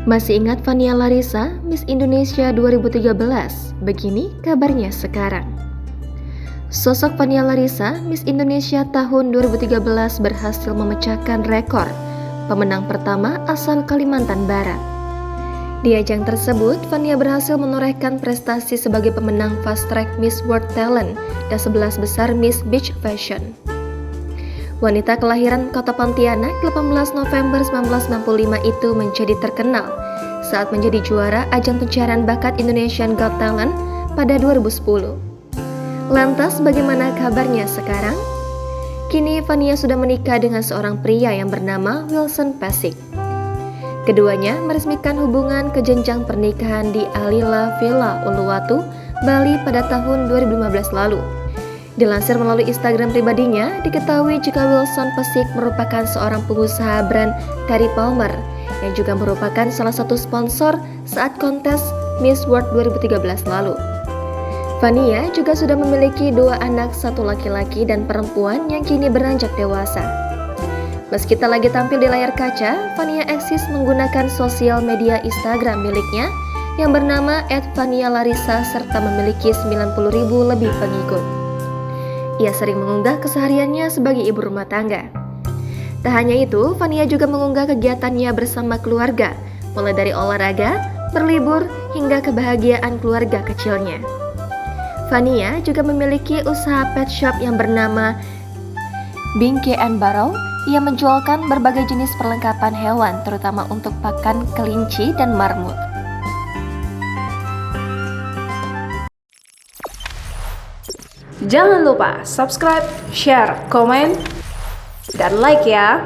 Masih ingat Fania Larissa, Miss Indonesia 2013? Begini kabarnya sekarang. Sosok Fania Larissa, Miss Indonesia tahun 2013 berhasil memecahkan rekor pemenang pertama asal Kalimantan Barat. Di ajang tersebut, Fania berhasil menorehkan prestasi sebagai pemenang Fast Track Miss World Talent dan 11 besar Miss Beach Fashion. Wanita kelahiran Kota Pontianak 18 November 1965 itu menjadi terkenal saat menjadi juara ajang pencarian bakat Indonesian Got Talent pada 2010. Lantas bagaimana kabarnya sekarang? Kini Fania sudah menikah dengan seorang pria yang bernama Wilson Pasik. Keduanya meresmikan hubungan ke jenjang pernikahan di Alila Villa Uluwatu, Bali pada tahun 2015 lalu. Dilansir melalui Instagram pribadinya, diketahui jika Wilson Pasik merupakan seorang pengusaha brand Terry Palmer yang juga merupakan salah satu sponsor saat kontes Miss World 2013 lalu. Fania juga sudah memiliki 2 anak, 1 laki-laki dan perempuan yang kini beranjak dewasa. Meski tak lagi tampil di layar kaca, Fania eksis menggunakan sosial media Instagram miliknya yang bernama @fanialarissa serta memiliki 90.000 lebih pengikut. Ia sering mengunggah kesehariannya sebagai ibu rumah tangga. Tak hanya itu, Fania juga mengunggah kegiatannya bersama keluarga, mulai dari olahraga, berlibur, hingga kebahagiaan keluarga kecilnya. Fania juga memiliki usaha pet shop yang bernama Binky and Barrow. Ia menjualkan berbagai jenis perlengkapan hewan, terutama untuk pakan kelinci dan marmut. Jangan lupa subscribe, share, komen, dan like ya.